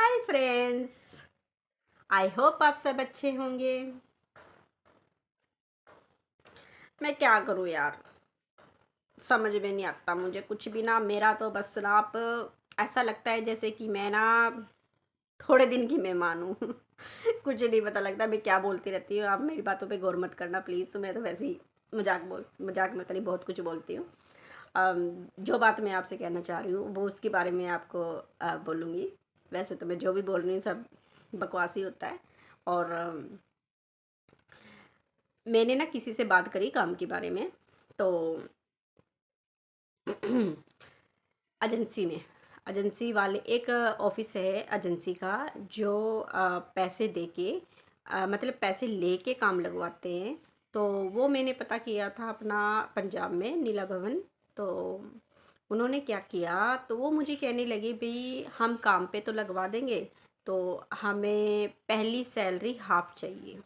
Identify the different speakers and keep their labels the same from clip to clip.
Speaker 1: Hi friends, I hope आप सब अच्छे होंगे। मैं क्या करूँ यार, समझ में नहीं आता मुझे कुछ भी ना। मेरा तो बस ना आप ऐसा लगता है जैसे कि मैं ना थोड़े दिन की मेहमान हूँ। कुछ नहीं पता लगता मैं क्या बोलती रहती हूँ। आप मेरी बातों पे गौर मत करना प्लीज़। मैं तो वैसे ही मजाक में करीब बहुत कुछ बोलती हूँ। जो बात मैं आपसे कहना चाह रही हूँ वो उसके बारे में आपको बोलूँगी। वैसे तो मैं जो भी बोल रही हूँ सब बकवास ही होता है। और मैंने ना किसी से बात करी काम के बारे में, तो एजेंसी में, एजेंसी वाले एक ऑफिस है एजेंसी का जो पैसे दे के मतलब पैसे लेके काम लगवाते हैं। तो वो मैंने पता किया था अपना पंजाब में नीला भवन। तो उन्होंने क्या किया, तो वो मुझे कहने लगे भाई हम काम पे तो लगवा देंगे, तो हमें पहली सैलरी हाफ चाहिए।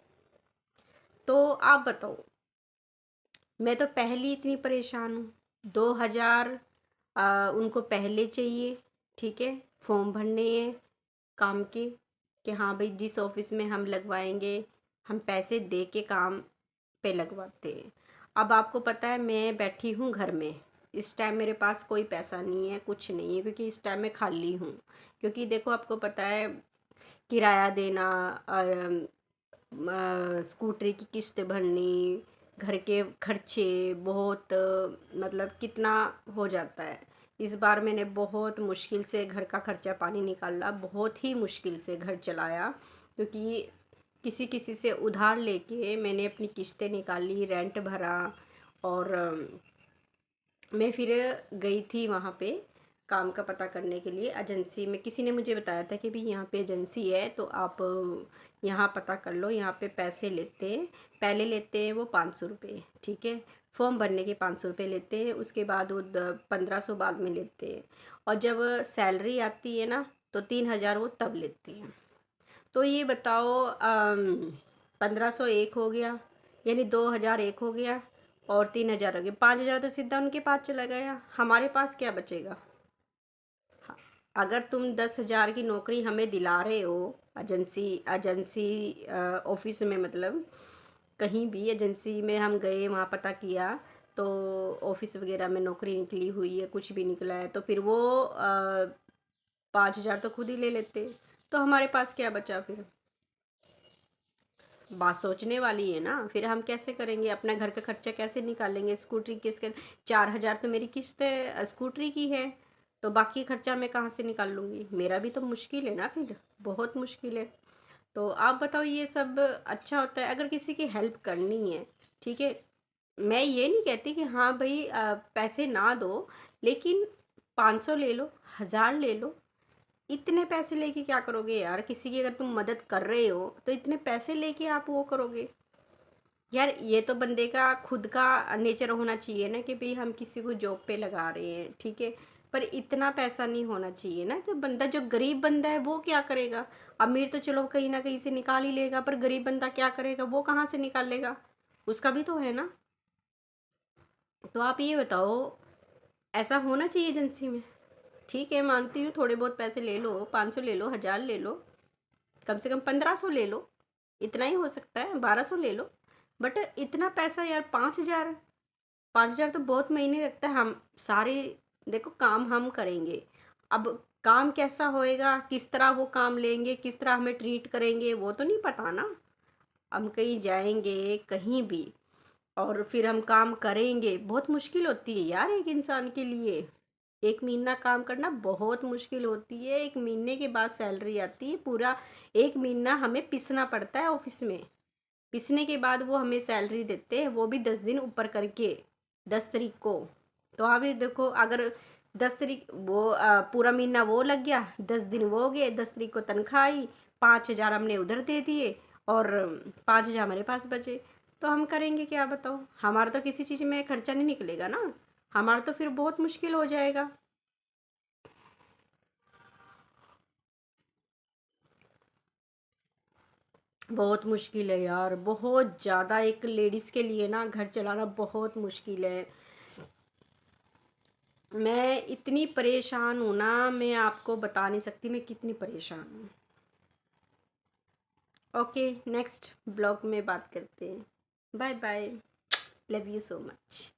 Speaker 1: तो आप बताओ, मैं तो पहले इतनी परेशान हूँ। 2000 उनको पहले चाहिए, ठीक है, फॉर्म भरने हैं काम के, कि हाँ भाई जिस ऑफिस में हम लगवाएंगे हम पैसे दे के काम पे लगवाते हैं। अब आपको पता है मैं बैठी हूँ घर में, इस टाइम मेरे पास कोई पैसा नहीं है, कुछ नहीं है, क्योंकि इस टाइम मैं खाली हूँ। क्योंकि देखो आपको पता है किराया देना, स्कूटरी की किस्त भरनी, घर के खर्चे बहुत मतलब कितना हो जाता है। इस बार मैंने बहुत मुश्किल से घर का खर्चा पानी निकाला, बहुत ही मुश्किल से घर चलाया, क्योंकि किसी किसी से उधार लेके मैंने अपनी किस्तें निकाली, रेंट भरा। और मैं फिर गई थी वहाँ पे काम का पता करने के लिए एजेंसी में। किसी ने मुझे बताया था कि भाई यहाँ पे एजेंसी है तो आप यहाँ पता कर लो, यहाँ पे पैसे लेते हैं। पहले लेते हैं वो 500 रुपये, ठीक है, फॉर्म भरने के 500 रुपये लेते हैं, उसके बाद वो 1500 बाद में लेते हैं। और जब सैलरी आती है ना तो 3000 वो तब लेते हैं। तो ये बताओ, 1500 एक हो गया, यानी 2000 एक हो गया, और 3000 हो गया, 5000 तो सीधा उनके पास चला गया। हमारे पास क्या बचेगा? हाँ, अगर तुम 10,000 की नौकरी हमें दिला रहे हो, एजेंसी एजेंसी ऑफिस में, मतलब कहीं भी एजेंसी में हम गए, वहाँ पता किया तो ऑफिस वगैरह में नौकरी निकली हुई है, कुछ भी निकला है, तो फिर वो 5,000 तो खुद ही ले लेते। तो हमारे पास क्या बचा फिर? बात सोचने वाली है ना। फिर हम कैसे करेंगे, अपना घर का खर्चा कैसे निकालेंगे? स्कूटरी किसके, 4,000 तो मेरी किस्त स्कूटरी की है, तो बाकी खर्चा मैं कहाँ से निकाल लूँगी? मेरा भी तो मुश्किल है ना, फिर बहुत मुश्किल है। तो आप बताओ, ये सब अच्छा होता है? अगर किसी की हेल्प करनी है, ठीक है, मैं ये नहीं कहती कि हाँ भाई पैसे ना दो, लेकिन 500 ले लो, 1000 ले लो। इतने पैसे लेके क्या करोगे यार? किसी की अगर तुम मदद कर रहे हो तो इतने पैसे लेके आप वो करोगे? यार ये तो बंदे का खुद का नेचर होना चाहिए ना, कि भाई हम किसी को जॉब पे लगा रहे हैं, ठीक है, पर इतना पैसा नहीं होना चाहिए ना। तो बंदा, जो गरीब बंदा है वो क्या करेगा? अमीर तो चलो कहीं ना कहीं से निकाल ही लेगा, पर गरीब बंदा क्या करेगा? वो कहाँ से निकालेगा? उसका भी तो है ना। तो आप ये बताओ, ऐसा होना चाहिए एजेंसी में? ठीक है, मानती हूँ थोड़े बहुत पैसे ले लो, 500 ले लो, 1000 ले लो, कम से कम 1500 ले लो, इतना ही हो सकता है, 1200 ले लो। बट इतना पैसा यार, 5,000, 5,000 तो बहुत महीने लगता है। हम सारे, देखो काम हम करेंगे, अब काम कैसा होएगा, किस तरह वो काम लेंगे, किस तरह हमें ट्रीट करेंगे, वो तो नहीं पता ना। हम कहीं जाएंगे कहीं भी और फिर हम काम करेंगे, बहुत मुश्किल होती है यार एक इंसान के लिए। एक महीना काम करना बहुत मुश्किल होती है। एक महीने के बाद सैलरी आती है, पूरा एक महीना हमें पिसना पड़ता है ऑफिस में। पिसने के बाद वो हमें सैलरी देते हैं, वो भी 10 दिन ऊपर करके, 10 तारीख को। तो आप ये देखो, अगर 10 तारीख वो पूरा महीना वो लग गया, 10 दिन वो हो गए, 10 तारीख को तनख्वाह आई, 5,000 हमने उधर दे दिए और 5,000 हमारे पास बचे। तो हम करेंगे क्या बताओ? हमारा तो किसी चीज़ में खर्चा नहीं निकलेगा ना, हमारा तो फिर बहुत मुश्किल हो जाएगा। बहुत मुश्किल है यार, बहुत ज़्यादा। एक लेडीज़ के लिए ना घर चलाना बहुत मुश्किल है। मैं इतनी परेशान हूँ ना, मैं आपको बता नहीं सकती मैं कितनी परेशान हूँ। ओके, नेक्स्ट ब्लॉग में बात करते हैं। Bye bye. Love you so much.